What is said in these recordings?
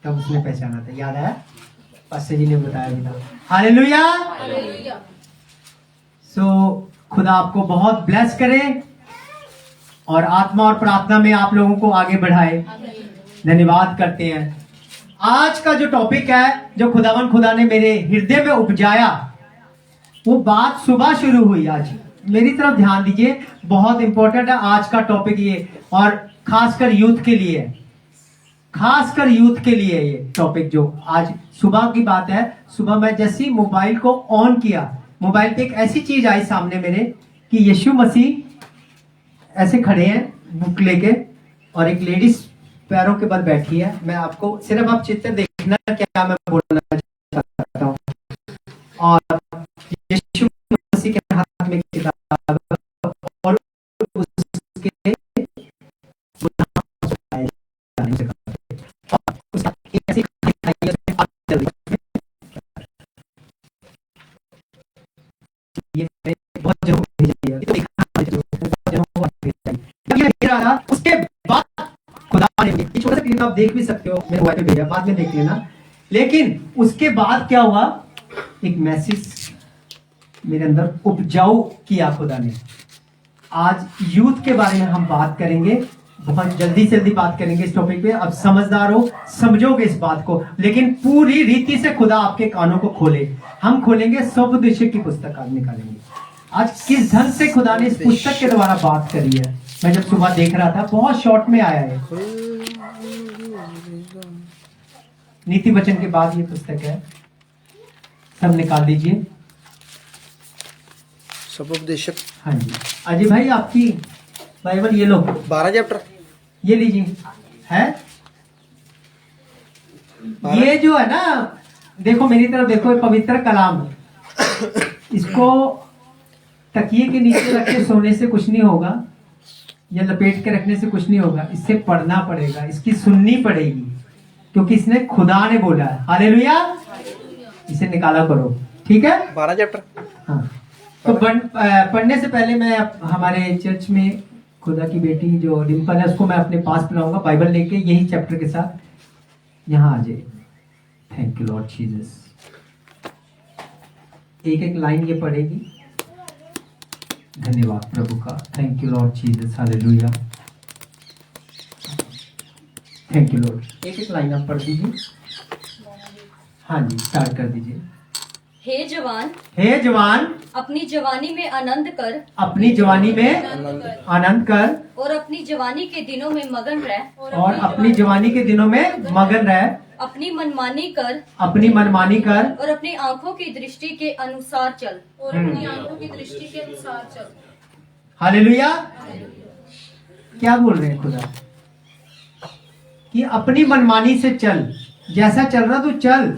तब उसने पहचाना था। याद आया? पास्टर जी ने बताया भी था। हालेलुया। सो खुदा आपको बहुत ब्लेस करे और आत्मा और प्रार्थना में आप लोगों को आगे बढ़ाए। धन्यवाद करते हैं। आज का जो टॉपिक है, जो खुदा ने मेरे हृदय में उपजाया, वो बात सुबह शुरू हुई। आज मेरी तरफ ध्यान दीजिए, बहुत इंपॉर्टेंट है आज का टॉपिक ये, और खासकर यूथ के लिए, खासकर यूथ के लिए ये टॉपिक जो आज सुबह की बात है। सुबह मैं जैसे ही मोबाइल को ऑन किया, मोबाइल पे एक ऐसी चीज आई सामने मेरे कि यीशु मसीह ऐसे खड़े हैं बुक लेके, और एक लेडीज पैरों के बल बैठी है। मैं आपको सिर्फ आप चित्र देखना क्या मैं बोलना चाहता हूँ। और यीशु मसीह के हाथ में किताब और उसके ये बहुत जरूरी है। उसके बाद खुदा ने छोटा सा क्लिप आप देख भी सकते हो, मेरे मोबाइल पे भेजा, बाद में देख लेना। लेकिन उसके बाद क्या हुआ, एक मैसेज मेरे अंदर उपजाऊ किया खुदा ने। आज यूथ के बारे में हम बात करेंगे, बहुत जल्दी बात करेंगे इस टॉपिक पे। अब समझदार हो, समझोगे इस बात को, लेकिन पूरी रीति से खुदा आपके कानों को खोले। हम खोलेंगे स्वोपदेशक की पुस्तक, आज निकालेंगे। आज किस ढंग से खुदा ने इस पुस्तक के द्वारा बात करी है, मैं जब सुबह देख रहा था, बहुत शॉर्ट में आया है। नीति वचन के बाद ये पुस्तक है, सब निकाल दीजिए। स्वोपदेशक। हाँ जी अजय भाई, आपकी बाइबल ये लो, 12 चैप्टर ये लीजिए। है ये जो है ना, देखो मेरी तरफ देखो, ये पवित्र कलाम है। इसको तकिए के नीचे रख के सोने से कुछ नहीं होगा, या लपेट के रखने से कुछ नहीं होगा। इससे पढ़ना पड़ेगा, इसकी सुननी पड़ेगी, क्योंकि इसने खुदा ने बोला है। हालेलुया। इसे निकाला करो, ठीक है? 12 चैप्टर। हाँ, तो पढ़ने से पहले मैं हमारे चर्च में खुदा की बेटी जो डिम्पल है, उसको मैं अपने पास बुलाऊंगा बाइबल लेके, यही चैप्टर के साथ। यहाँ आ जाए। Thank you Lord Jesus. एक एक लाइन ये पढ़ेगी। धन्यवाद प्रभु का। Thank you Lord Jesus. Hallelujah. Thank you Lord. एक एक लाइन आप पढ़ दीजिए। हाँ जी, स्टार्ट कर दीजिए। हे जवान, हे जवान, अपनी जवानी में आनंद कर, अपनी जवानी में आनंद कर, और अपनी जवानी के दिनों में मगन रह, और अपनी जवानी के दिनों में मगन रह, अपनी मनमानी कर, अपनी मनमानी कर, और अपनी आंखों की दृष्टि के अनुसार चल, और अपनी आंखों की दृष्टि के अनुसार चल। हालेलुया। क्या बोल रहे हैं खुदा? कि अपनी मनमानी से चल, जैसा चल रहा तू चल,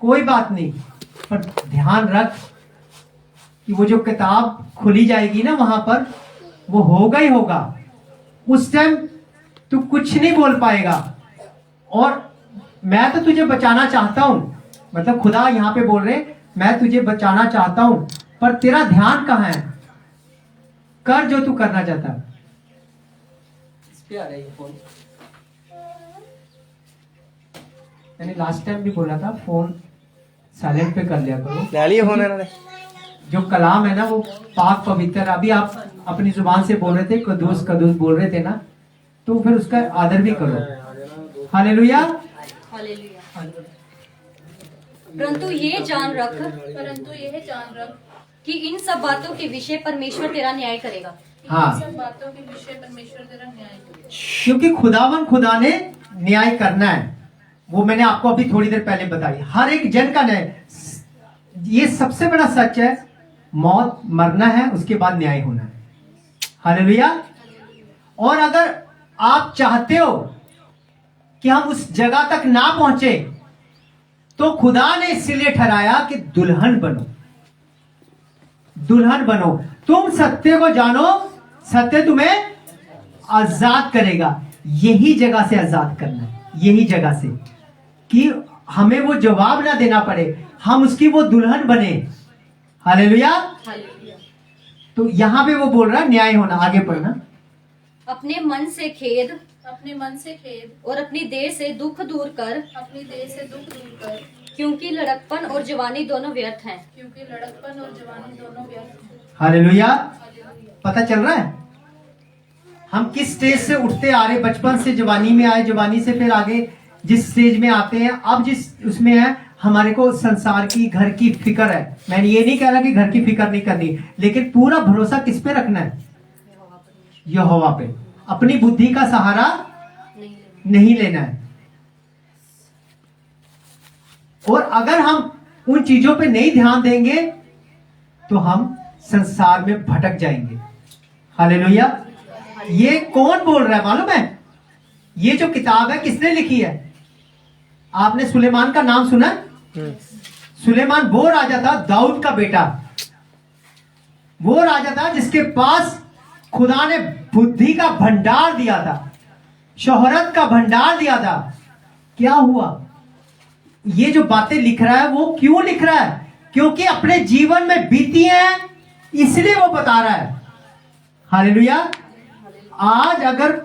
कोई बात नहीं, पर ध्यान रख कि वो जो किताब खुली जाएगी ना, वहां पर वो होगा ही होगा। उस टाइम तू कुछ नहीं बोल पाएगा। और मैं तो तुझे बचाना चाहता हूं, मतलब खुदा यहां पे बोल रहे, मैं तुझे बचाना चाहता हूं, पर तेरा ध्यान कहां है? कर जो तू करना चाहता है। इस पे आ रहा है ये फोन। मैंने लास्ट टाइम भी बोला था, फोन साइलेंट पे कर लिया करो। ले लिया फोन इन्होंने। जो कलाम है ना, वो पाक पवित्र। अभी आप अपनी जुबान से बोल रहे थे, कदूस कदूस बोल रहे थे ना, तो फिर उसका आदर भी करो। हालेलुया। हालेलुया। परंतु ये जान रख कि इन सब बातों के विषय परमेश्वर तेरा न्याय करेगा। हाँ, सब बातों के विषय परमेश्वर तेरा न्याय करेगा। क्योंकि खुदा ने न्याय करना है। वो मैंने आपको अभी थोड़ी देर पहले बताई। हर एक जन का न्याय, ये सबसे बड़ा सच है। मौत, मरना है, उसके बाद न्याय होना है। हालेलुया। और अगर आप चाहते हो कि हम उस जगह तक ना पहुंचे, तो खुदा ने इसलिए ठहराया कि दुल्हन बनो, दुल्हन बनो। तुम सत्य को जानो, सत्य तुम्हें आजाद करेगा। यही जगह से आजाद करना है, यही जगह से, कि हमें वो जवाब ना देना पड़े, हम उसकी वो दुल्हन बने। हालेलुया। तो यहां पे वो बोल रहा है न्याय होना। आगे पढ़ना। अपने मन से खेद, अपने मन से खेद, और अपनी देह से दुख दूर कर, अपनी देह से दुख दूर कर, क्योंकि लड़कपन और जवानी दोनों व्यर्थ हैं। क्योंकि लड़कपन और जवानी दोनों व्यर्थ हैं। हालेलुया। हालेलुया। पता चल रहा है हम किस स्टेज से उठते आ रहे, बचपन से जवानी में आए, जवानी से फिर आगे जिस स्टेज में आते हैं, अब जिस उसमें है, हमारे को संसार की, घर की फिक्र है। मैंने ये नहीं कह रहा कि घर की फिक्र नहीं करनी, लेकिन पूरा भरोसा किस पे रखना है? यहोवा पे। अपनी बुद्धि का सहारा नहीं लेना है। और अगर हम उन चीजों पे नहीं ध्यान देंगे तो हम संसार में भटक जाएंगे। हालेलुया। ये कौन बोल रहा है मालूम है? ये जो किताब है किसने लिखी है? आपने सुलेमान का नाम सुना? सुलेमान वो राजा था, दाऊद का बेटा। वो राजा था जिसके पास खुदा ने बुद्धि का भंडार दिया था, शोहरत का भंडार दिया था। क्या हुआ? ये जो बातें लिख रहा है वो क्यों लिख रहा है? क्योंकि अपने जीवन में बीती है, इसलिए वो बता रहा है। हालेलुया। आज अगर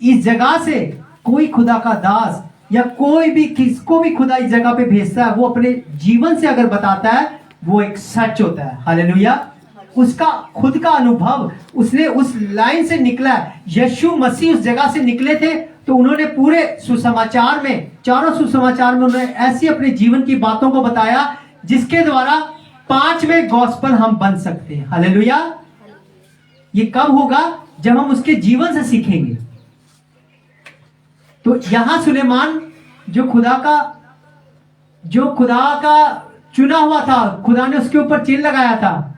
इस जगह से कोई खुदा का दास या कोई भी किसको भी खुदा इस जगह पे भेजता है, वो अपने जीवन से अगर बताता है, वो एक सच होता है। हालेलुया। उसका खुद का अनुभव, उसने उस लाइन से निकला है। यीशु मसीह उस जगह से निकले थे, तो उन्होंने पूरे सुसमाचार में, चारों सुसमाचार में उन्होंने ऐसी अपने जीवन की बातों को बताया जिसके द्वारा 5वें गॉस्पेल हम बन सकते हैं। हालेलुया। ये कब होगा? जब हम उसके जीवन से सीखेंगे। तो यहां सुलेमान जो खुदा का चुना हुआ था, खुदा ने उसके ऊपर चिन्ह लगाया था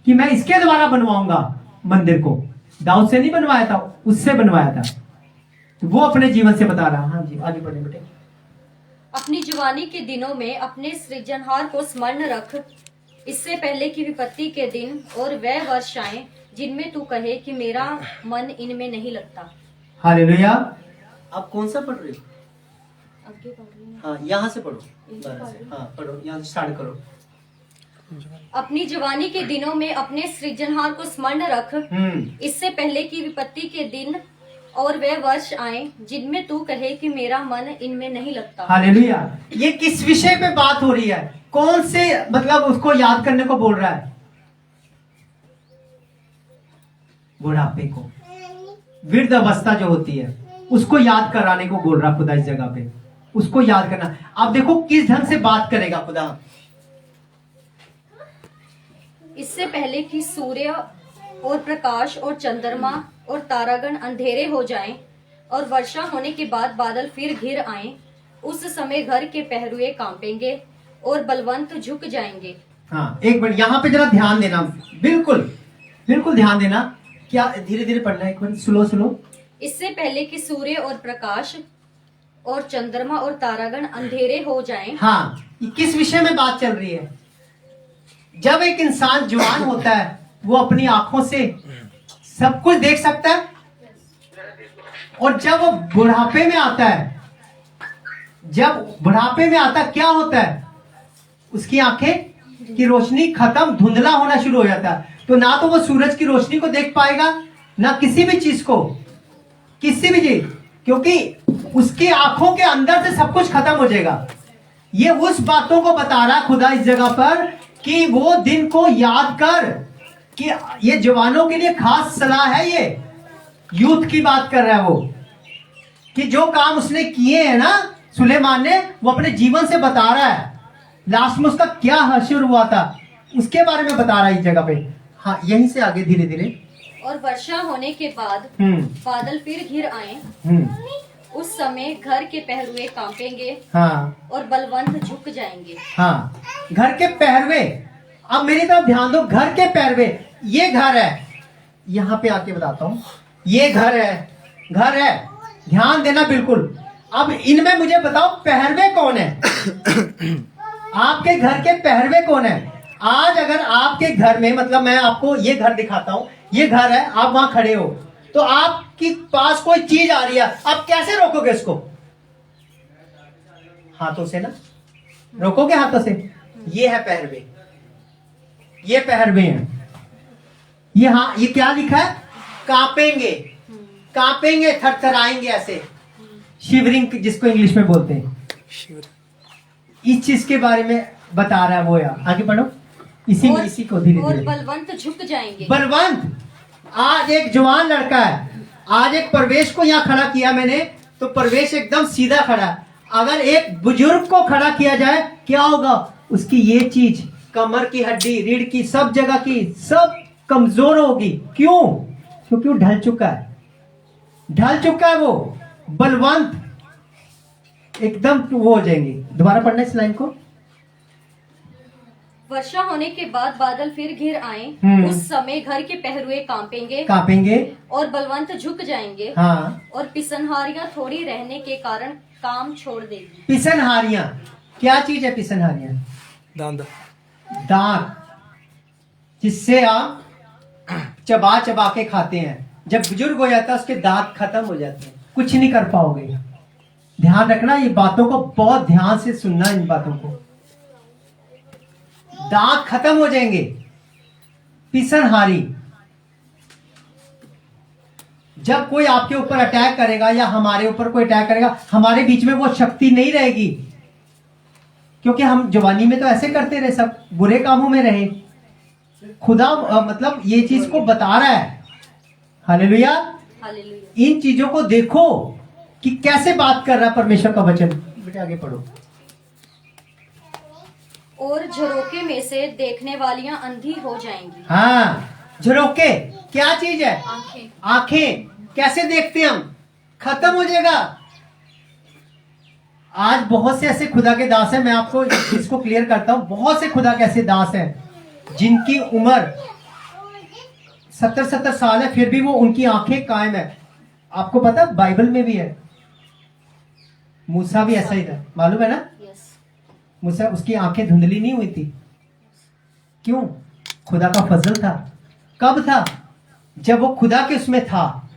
कि मैं इसके द्वारा बनवाऊंगा मंदिर को। दाऊद से नहीं बनवाया था, उससे बनवाया था। तो वो अपने जीवन से बता रहा। हाँ जी, आगे बढ़े बेटे। अपनी जवानी के दिनों में अपने सृजनहार को स्मरण रख, इससे पहले कि विपत्ति के दिन और वह वर्ष आए जिनमें तू कहे कि मेरा मन इनमें नहीं लगता। हालेलुया। आप कौन सा पढ़ रहे हो? आगे पढ़ रही हूँ। हाँ, यहाँ से पढ़ो। हाँ, पढ़ो, यहाँ से स्टार्ट करो। अपनी जवानी के दिनों में अपने सृजनहार को स्मरण रख, इससे पहले कि विपत्ति के दिन और वे वर्ष आए जिनमें तू कहे कि मेरा मन इनमें नहीं लगता। हालेलुया। ये किस विषय पे बात हो रही है? कौन से मतलब उसको याद करने को बोल रहा है? बुढ़ापे को, वृद्ध अवस्था जो होती है उसको याद कराने को बोल रहा खुदा इस जगह पे। उसको याद करना। आप देखो किस ढंग से बात करेगा खुदा। इससे पहले कि सूर्य और प्रकाश और चंद्रमा और तारागण अंधेरे हो जाएं और वर्षा होने के बाद बादल फिर घिर आएं, उस समय घर के पहरुए कांपेंगे और बलवंत झुक जाएंगे। हाँ, एक मिनट यहाँ पे जरा ध्यान देना। बिल्कुल बिल्कुल ध्यान देना। क्या धीरे धीरे पढ़ना है, एक मिनट, स्लो। इससे पहले कि सूर्य और प्रकाश और चंद्रमा और तारागण अंधेरे हो जाएं। हाँ, ये किस विषय में बात चल रही है? जब एक इंसान जवान होता है, वो अपनी आंखों से सब कुछ देख सकता है, और जब वो बुढ़ापे में आता है, क्या होता है? उसकी आंखें की रोशनी खत्म, धुंधला होना शुरू हो जाता है। तो ना तो वो सूरज की रोशनी को देख पाएगा, ना किसी भी चीज, क्योंकि उसकी आंखों के अंदर से सब कुछ खत्म हो जाएगा। ये उस बातों को बता रहा खुदा इस जगह पर कि वो दिन को याद कर, कि ये जवानों के लिए खास सलाह है। ये यूथ की बात कर रहा है वो, कि जो काम उसने किए हैं ना सुलेमान ने, वो अपने जीवन से बता रहा है। लास्ट में उसका क्या हश्र हुआ था उसके बारे में बता रहा है इस जगह पे। हाँ, यहीं से आगे धीरे धीरे। और वर्षा होने के बाद बादल फिर घिर आए, उस समय घर के पहरुए कांपेंगे। हाँ, और बलवंत झुक जाएंगे। हाँ, घर के पहरुए। अब मेरी तरफ ध्यान दो। घर के पहरुए, ये घर है, यहाँ पे आके बताता हूँ। ये घर है, ध्यान देना बिल्कुल। अब इनमें मुझे बताओ पहरुए कौन है? आपके घर के पहरुए कौन है? आज अगर आपके घर में, मतलब मैं आपको ये घर दिखाता हूँ, ये घर है, आप वहां खड़े हो, तो आपके पास कोई चीज आ रही है, आप कैसे रोकोगे उसको? हाथों से ना रोकोगे, हाथों से। ये है पहरवे, ये पहरवे हैं। ये हाँ, ये क्या लिखा है? कांपेंगे। कांपेंगे, थरथराएंगे ऐसे, शिवरिंग जिसको इंग्लिश में बोलते हैं। शिवर। इस चीज के बारे में बता रहा है वो। यार आगे पढ़ो, इसी को धीरे और धीरे। बलवंत झुक जाएंगे। बलवंत, आज एक जवान लड़का है, आज एक प्रवेश को यहाँ खड़ा किया मैंने, तो प्रवेश एकदम सीधा खड़ा है। अगर एक बुजुर्ग को खड़ा किया जाए क्या होगा? उसकी ये चीज, कमर की हड्डी, रीढ़ की, सब जगह की सब कमजोर होगी। क्यों? क्योंकि वो ढल चुका है, ढल चुका है वो। बलवंत एकदम वो हो जाएंगे। दोबारा पढ़ना इस लाइन को। वर्षा होने के बाद बादल फिर घिर आए, उस समय घर के पहरुए कांपेंगे कांपेंगे और बलवंत झुक जाएंगे। हाँ, और पिसनहारियां थोड़ी रहने के कारण काम छोड़ देगी। पिसनहारियां क्या चीज है? पिसनहारियां दांत। दांत, जिससे आप चबा चबा के खाते हैं। जब बुजुर्ग हो जाता है उसके दांत खत्म हो जाते हैं, कुछ नहीं कर पाओगे। ध्यान रखना, ये बातों को बहुत ध्यान से सुनना, इन बातों को। दांत खत्म हो जाएंगे। पिसनहारी, जब कोई आपके ऊपर अटैक करेगा या हमारे ऊपर कोई अटैक करेगा, हमारे बीच में वो शक्ति नहीं रहेगी, क्योंकि हम जवानी में तो ऐसे करते रहे, सब बुरे कामों में रहे। खुदा मतलब ये चीज को बता रहा है। हालेलुया। हालेलुया। इन चीजों को देखो कि कैसे बात कर रहा है परमेश्वर का वचन। बेटे आगे पढ़ो। और झरोके में से देखने वालियां अंधी हो जाएंगी। हाँ, झरोके क्या चीज है? आंखें। आंखें। कैसे देखते हैं हम? खत्म हो जाएगा। आज बहुत से ऐसे खुदा के दास हैं, मैं आपको इसको क्लियर करता हूं। बहुत से खुदा के ऐसे दास हैं जिनकी उम्र 70-70 साल है, फिर भी वो उनकी आंखें कायम है। आपको पता बाइबल में भी है, मूसा भी ऐसा ही था, मालूम है ना? यस। मूसा, उसकी आंखें धुंधली नहीं हुई थी। क्यों? खुदा का फजल था। कब था? जब वो खुदा के उसमें था।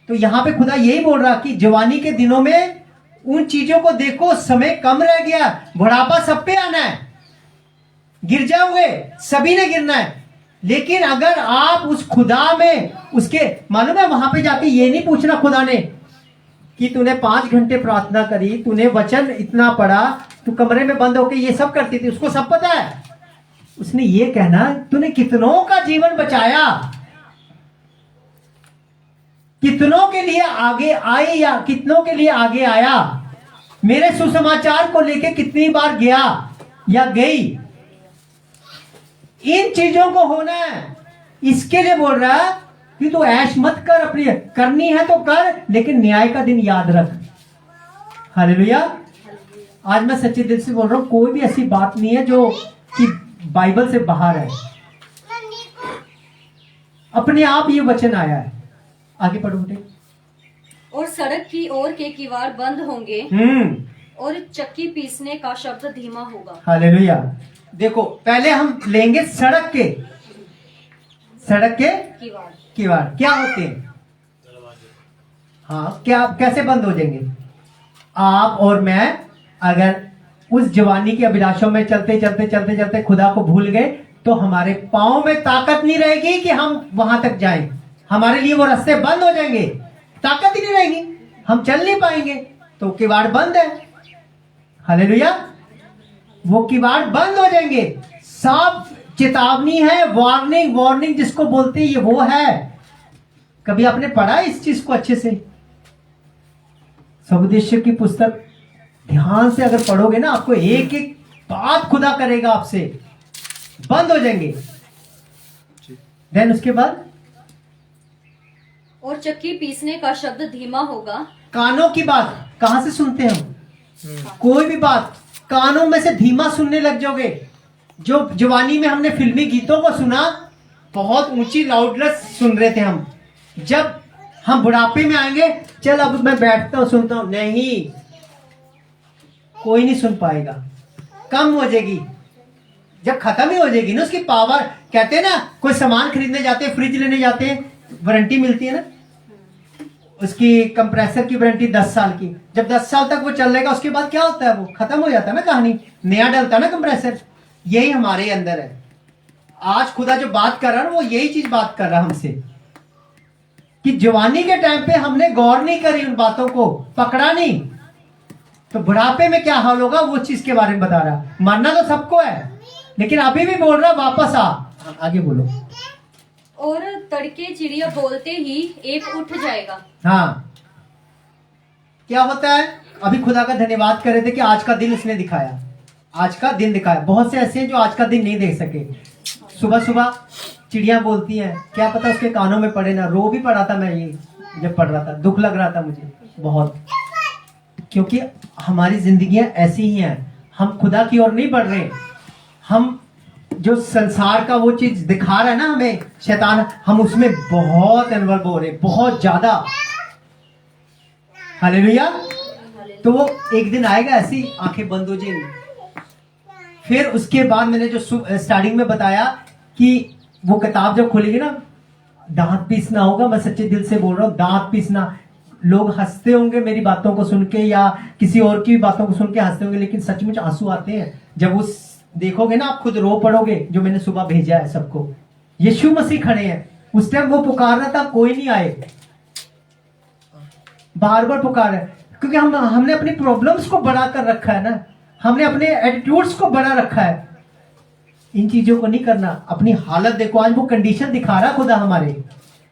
तो यहां पे खुदा यही बोल रहा कि जवानी के दिनों में उन चीजों को देखो, समय कम रह गया, बुढ़ापा सब पे आना है, गिर जाओगे, सभी ने गिरना है। लेकिन अगर आप उस खुदा में, उसके, मालूम है वहां पे जाके ये नहीं पूछना खुदा ने कि तूने 5 घंटे प्रार्थना करी, तूने वचन इतना पढ़ा, तू कमरे में बंद होके ये सब करती थी, उसको सब पता है। उसने ये कहना, तूने कितनों का जीवन बचाया, कितनों के लिए आगे आई या कितनों के लिए आगे आया, मेरे सुसमाचार को लेके कितनी बार गया या गई। इन चीजों को होना है। इसके लिए बोल रहा है कि तू ऐश मत कर, अपनी करनी है तो कर, लेकिन न्याय का दिन याद रख। हालेलुया। आज मैं सच्चे दिल से बोल रहा हूं, कोई भी ऐसी बात नहीं है जो कि बाइबल से बाहर है। अपने आप ये वचन आया है। आगे पढ़ो बेटे। और सड़क की ओर के किवाड़ बंद होंगे और चक्की पीसने का शब्द धीमा होगा। हालेलुया। देखो, पहले हम लेंगे सड़क के किवाड़। किवाड़ क्या होते हैं? हाँ, क्या कैसे बंद हो जाएंगे? आप और मैं अगर उस जवानी की अभिलाषों में चलते चलते चलते चलते खुदा को भूल गए, तो हमारे पांव में ताकत नहीं रहेगी कि हम वहां तक जाएं। हमारे लिए वो रास्ते बंद हो जाएंगे, ताकत ही नहीं रहेगी, हम चल नहीं पाएंगे। तो किवाड़ बंद है। हालेलुया। वो किवाड़ बंद हो जाएंगे। साफ चेतावनी है, वार्निंग। वार्निंग जिसको बोलते हैं, ये वो है। कभी आपने पढ़ा इस चीज को अच्छे से? सबोदेश की पुस्तक ध्यान से अगर पढ़ोगे ना, आपको एक एक बात खुदा करेगा आपसे। बंद हो जाएंगे। देन उसके बाद और चक्की पीसने का शब्द धीमा होगा। कानों की बात कहां से सुनते हैं हम? कोई भी बात कानों में से धीमा सुनने लग जाओगे। जो जवानी में हमने फिल्मी गीतों को सुना, बहुत ऊंची लाउडनेस सुन रहे थे हम। जब हम बुढ़ापे में आएंगे, चल अब मैं बैठता हूं सुनता हूं, नहीं, कोई नहीं सुन पाएगा, कम हो जाएगी। जब खत्म ही हो जाएगी ना उसकी पावर। कहते हैं ना, कोई सामान खरीदने जाते हैं, फ्रिज लेने जाते हैं, वारंटी मिलती है ना, उसकी कंप्रेसर की वारंटी 10 साल की। जब 10 साल तक वो चलेगा, उसके बाद क्या होता है? वो खत्म हो जाता है ना, कहानी नया डलता है ना कंप्रेसर। यही हमारे अंदर है। आज खुदा जो बात कर रहा है, वो यही चीज बात कर रहा है हमसे। कि जवानी के टाइम पे हमने गौर नहीं करी, उन बातों को पकड़ा नहीं, तो बुढ़ापे में क्या हाल होगा वो चीज के बारे में बता रहा। मरना तो सबको है, लेकिन अभी भी बोल रहा वापस आ। आगे बोलो। और तड़के चिड़िया बोलते ही एक उठ जाएगा। हाँ, क्या होता है? अभी खुदा का धन्यवाद कर रहे थे कि आज का दिन उसने दिखाया, आज का दिन दिखाया। बहुत से ऐसे हैं जो आज का दिन नहीं देख सके। सुबह सुबह चिड़िया बोलती हैं, क्या पता उसके कानों में पड़े ना। रो भी पड़ा था मैं, ये जब पढ़ रहा था दुख लग रहा था मुझे बहुत, क्योंकि हमारी जिंदगियां ऐसी ही हैं। हम खुदा की ओर नहीं बढ़ रहे, हम जो संसार का वो चीज दिखा रहा है ना हमें शैतान, हम उसमें बहुत इन्वॉल्व हो रहे, बहुत ज्यादा। हालेलुया। तो वो एक दिन आएगा ऐसी आंखें बंद हो जाएंगी। फिर उसके बाद मैंने जो स्टार्टिंग में बताया कि वो किताब जब खोलेगी ना, दांत पीसना होगा। मैं सच्चे दिल से बोल रहा हूँ, दांत पीसना। लोग हंसते होंगे मेरी बातों को सुन के, या किसी और की बातों को सुन के हंसते होंगे, लेकिन सचमुच आंसू आते हैं जब वो देखोगे ना, आप खुद रो पड़ोगे। जो मैंने सुबह भेजा है सबको, यीशु मसीह खड़े हैं। उस टाइम वो पुकार रहा था, कोई नहीं आए, बार बार पुकार है, क्योंकि हमने अपनी प्रॉब्लम्स को बड़ा कर रखा है ना, हमने अपने एटीट्यूड्स को बड़ा रखा है। इन चीजों को नहीं करना। अपनी हालत देखो, आज वो कंडीशन दिखा रहा खुदा हमारे,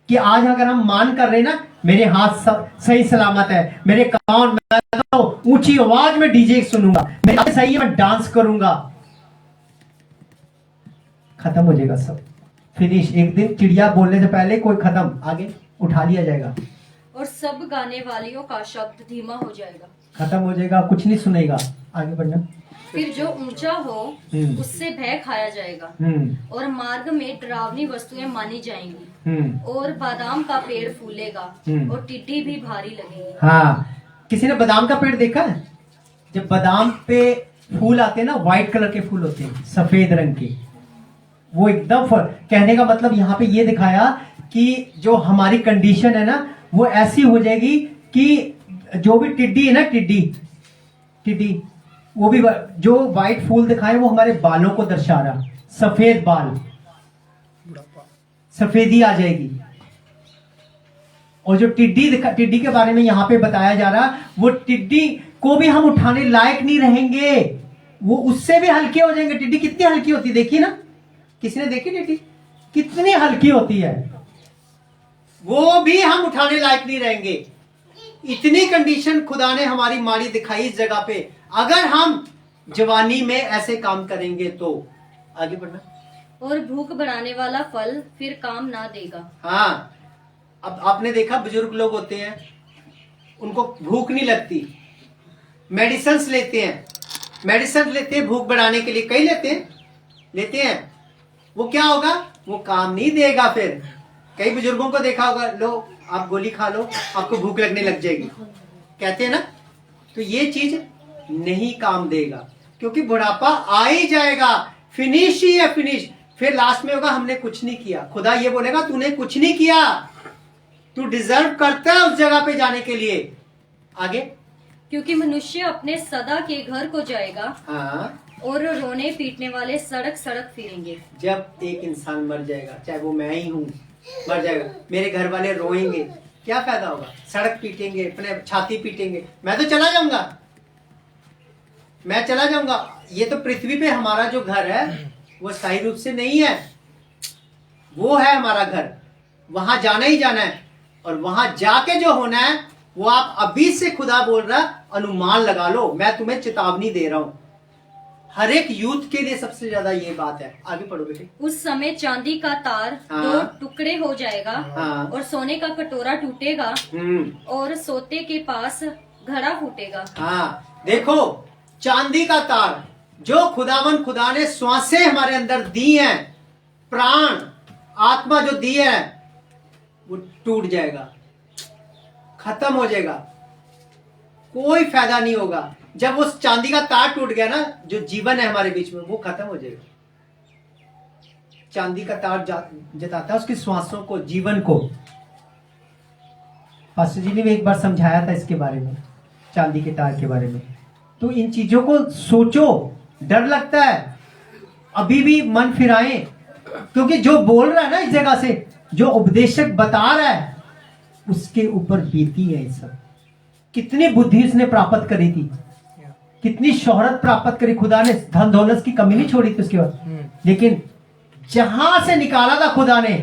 कि आज अगर हम मान कर रहे ना, मेरे हाथ सही सलामत है, मेरे कान, मैं तो ऊंची आवाज में डीजे सुनूंगा, मेरे सही है, मैं डांस करूंगा, खत्म हो जाएगा सब, फिनिश। एक दिन चिड़िया बोलने से पहले कोई खत्म, आगे उठा लिया जाएगा। और सब गाने वालियों का शब्द धीमा हो जाएगा, खत्म हो जाएगा, कुछ नहीं सुनेगा। आगे बढ़ना। फिर जो ऊंचा हो उससे भय खाया जाएगा, और मार्ग में डरावनी वस्तुएं मानी जाएंगी, और बादाम का पेड़ फूलेगा, और टिड्डी भी भारी लगेगी। हाँ, किसी ने बादाम का पेड़ देखा है? जब बादाम पे फूल आते हैं ना, व्हाइट कलर के फूल होते हैं, सफेद रंग के, वो एकदम कहने का मतलब यहाँ पे ये दिखाया कि जो हमारी कंडीशन है ना, वो ऐसी हो जाएगी कि जो भी टिड्डी है ना, टिड्डी वो भी, जो व्हाइट फूल दिखाए वो हमारे बालों को दर्शा रहा, सफेद बाल, सफेदी आ जाएगी। और जो टिड्डी के बारे में यहाँ पे बताया जा रहा, वो टिड्डी को भी हम उठाने लायक नहीं रहेंगे, वो उससे भी हल्के हो जाएंगे। टिड्डी कितनी हल्की होती है, देखिए ना, किसी ने देखी टिड्डी कितनी हल्की होती है, वो भी हम उठाने लायक नहीं रहेंगे। इतनी कंडीशन खुदा ने हमारी माड़ी दिखाई इस जगह पे। अगर हम जवानी में ऐसे काम करेंगे तो आगे बढ़ना। और भूख बढ़ाने वाला फल फिर काम ना देगा। हाँ, अब आपने देखा बुजुर्ग लोग होते हैं, उनको भूख नहीं लगती, मेडिसिन लेते हैं भूख बढ़ाने के लिए, कई लेते हैं, वो क्या होगा, वो काम नहीं देगा। फिर कई बुजुर्गों को देखा होगा, लो आप गोली खा लो, आपको भूख लगने लग जाएगी, कहते हैं ना। तो ये चीज नहीं काम देगा, क्योंकि बुढ़ापा आ ही जाएगा, फिनिश ही है, फिनिश। फिर लास्ट में होगा हमने कुछ नहीं किया। खुदा ये बोलेगा तूने कुछ नहीं किया, तू डिजर्व करता है उस जगह पे जाने के लिए। आगे, क्योंकि मनुष्य अपने सदा के घर को जाएगा, हाँ, और रोने पीटने वाले सड़क सड़क फिरेंगे। जब एक इंसान मर जाएगा, चाहे वो मैं ही हूं, मर जाएगा, मेरे घर वाले रोएंगे, क्या फायदा होगा? सड़क पीटेंगे, अपने छाती पीटेंगे, मैं तो चला जाऊंगा, ये तो पृथ्वी पे हमारा जो घर है वो स्थायी रूप से नहीं है, वो है हमारा घर, वहां जाना ही जाना है। और वहां जाके जो होना है वो आप अभी से, खुदा बोल रहा, अनुमान लगा लो। मैं तुम्हें चेतावनी दे रहा हूं, हर एक यूथ के लिए सबसे ज्यादा ये बात है। आगे पढ़ो बेटे। उस समय चांदी का तार हाँ। 2 टुकड़े हो जाएगा, हाँ। और सोने का कटोरा टूटेगा, और सोते के पास घड़ा फूटेगा। हाँ, देखो, चांदी का तार जो खुदा ने श्वासें हमारे अंदर दी हैं, प्राण आत्मा जो दी है, वो टूट जाएगा, खत्म हो जाएगा, कोई फायदा नहीं होगा। जब उस चांदी का तार टूट गया ना, जो जीवन है हमारे बीच में, वो खत्म हो जाएगा। चांदी का तार जताता है उसकी श्वासों को, जीवन को। पास्टर जी ने भी एक बार समझाया था इसके बारे में, चांदी के तार के बारे में। तो इन चीजों को सोचो, डर लगता है, अभी भी मन फिराएं, क्योंकि जो बोल रहा है ना इस जगह से, जो उपदेशक बता रहा है, उसके ऊपर बीती है ये सब। कितनी बुद्धि उसने प्राप्त करी थी, कितनी शोहरत प्राप्त करी, खुदा ने धन दौलत की कमी नहीं छोड़ी थी उसके बाद। लेकिन जहां से निकाला था खुदा ने,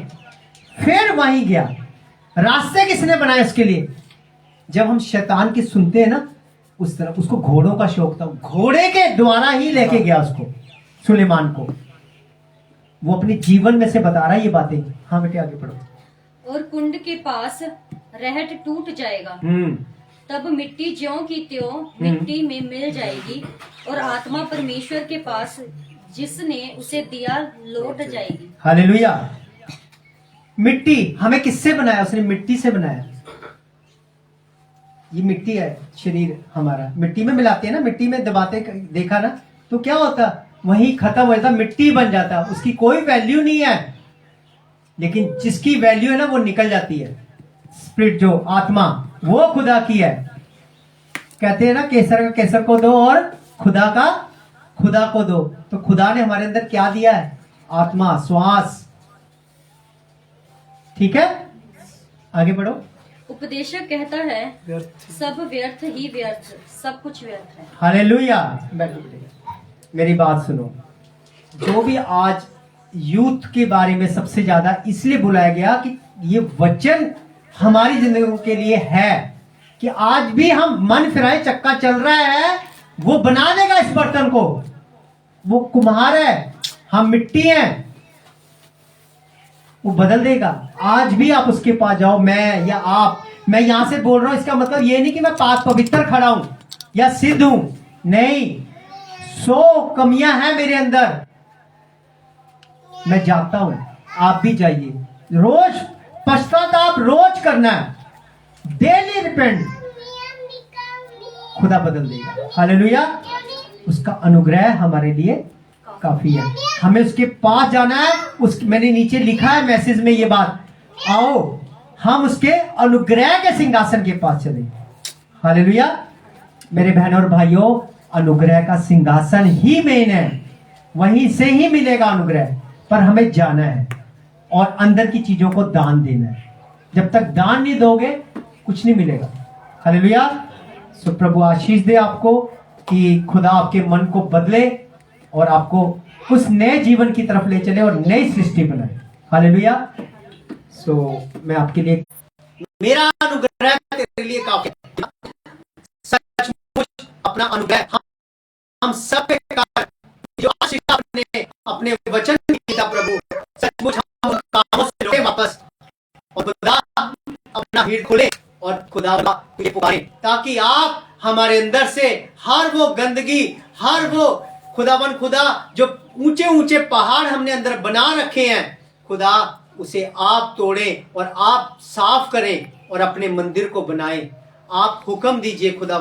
फिर वहीं गया। रास्ते किसने बनाए उसके लिए? जब हम शैतान की सुनते हैं ना, उस तरफ उसको घोड़ों का शौक था, घोड़े के द्वारा ही लेके गया उसको, सुलेमान को। वो अपने जीवन में से बता रहा है ये बातें। हाँ बेटे आगे पढ़ो। और कुंड के पास रहट टूट जाएगा, तब मिट्टी ज्यों की त्यों मिट्टी में मिल जाएगी, और आत्मा परमेश्वर के पास जिसने उसे दिया लौट जाएगी। हालेलुया। मिट्टी हमें किससे बनाया? उसने मिट्टी से बनाया। ये मिट्टी है, शरीर हमारा मिट्टी में मिलाते हैं ना, मिट्टी में दबाते, देखा ना, तो क्या होता? वही खत्म हो जाता, मिट्टी बन जाता, उसकी कोई वैल्यू नहीं है। लेकिन जिसकी वैल्यू है ना, वो निकल जाती है। स्पिरिट जो आत्मा, वो खुदा की है। कहते हैं ना, केसर का केसर को दो और खुदा का खुदा को दो। तो खुदा ने हमारे अंदर क्या दिया है? आत्मा, श्वास। ठीक है, आगे बढ़ो। उपदेशक कहता है सब व्यर्थ ही व्यर्थ, सब कुछ व्यर्थ है। हालेलुया। बैठो बेटे, मेरी बात सुनो। जो भी आज यूथ के बारे में सबसे ज्यादा इसलिए बुलाया गया कि ये वचन हमारी जिंदगी के लिए है कि आज भी हम मन फिराए, चक्का चल रहा है, वो बना देगा इस बर्तन को। वो कुम्हार है, हम मिट्टी हैं, वो बदल देगा। आज भी आप उसके पास जाओ, मैं या आप, मैं यहां से बोल रहा हूं, इसका मतलब ये नहीं कि मैं पाक पवित्र खड़ा हूं या सिद्ध हूं, नहीं। 100 कमियां हैं मेरे अंदर, मैं जाता हूं, आप भी जाइए। रोज पश्चाताप रोज करना है, डेली रिपेंट, खुदा बदल देगा। हालेलुया। उसका अनुग्रह हमारे लिए काफी है। हमें उसके पास जाना है। मैंने नीचे लिखा है मैसेज में ये बात, आओ हम उसके अनुग्रह के सिंहासन के पास चले। हालेलुया। मेरे बहनों और भाइयों, अनुग्रह का सिंहासन ही मेन है, वहीं से ही मिलेगा अनुग्रह। पर हमें जाना है और अंदर की चीजों को दान देना है। जब तक दान नहीं दोगे कुछ नहीं मिलेगा। हालेलुया। सो प्रभु आशीष दे आपको कि खुदा आपके मन को बदले और आपको उस नए जीवन की तरफ ले चले और नई सृष्टि बनाए। हालेलुया। सो मैं आपके लिए, मेरा अनुग्रह तेरे लिए काफी है। सचमुच अपना अनुग्रह हम सब पे कर, जो आशीष आपने अपने वचन में दिया प्रभु, सचमुच हम उन कामों से लौटे वापस, और खुदा अपना हृदय खोले और खुदा तुझे पुकारे, ताकि आप हमारे अंदर से हर वो गंदगी, हर वो खुदा जो ऊंचे ऊंचे पहाड़ हमने अंदर बना रखे हैं, खुदा उसे आप तोड़े और आप साफ करें और अपने मंदिर को बनाएं। आप हुक्म दीजिए खुदा,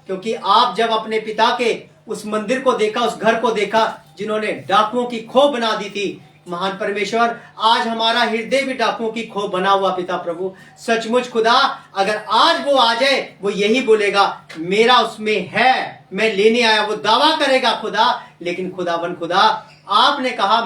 क्योंकि आप जब अपने पिता के उस मंदिर को देखा, उस घर को देखा जिन्होंने डाकुओं की खो बना दी थी, महान परमेश्वर, आज हमारा हृदय भी डाकुओं की खो बना हुआ पिता प्रभु, सचमुच खुदा, अगर आज वो आ जाए, वो यही बोलेगा मेरा उसमें है, मैं लेने आया, वो दावा करेगा खुदा। लेकिन खुदा आपने कहा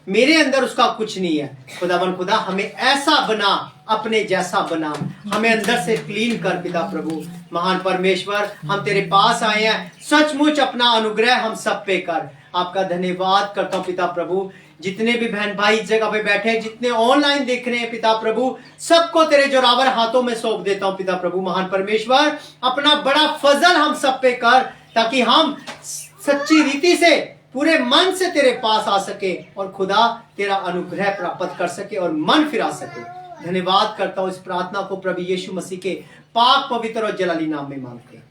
मेरे अंदर उसका कुछ नहीं है। खुदा हमें ऐसा बना, अपने जैसा बना, हमें अंदर से क्लीन कर पिता प्रभु। महान परमेश्वर, हम तेरे पास आए हैं, सचमुच अपना अनुग्रह हम सब पे कर। आपका धन्यवाद करता हूं पिता प्रभु। जितने भी बहन भाई इस जगह पे बैठे हैं, जितने ऑनलाइन देख रहे हैं पिता प्रभु, सबको तेरे जोरावर हाथों में सौंप देता हूं पिता प्रभु। महान परमेश्वर, अपना बड़ा फजल हम सब पे कर, ताकि हम सच्ची रीति से, पूरे मन से तेरे पास आ सके और खुदा तेरा अनुग्रह प्राप्त कर सके और मन फिरा सके। धन्यवाद करता हूं इस प्रार्थना को प्रभु यीशु मसीह के पाक पवित्र और जलाली नाम में मांगते हैं।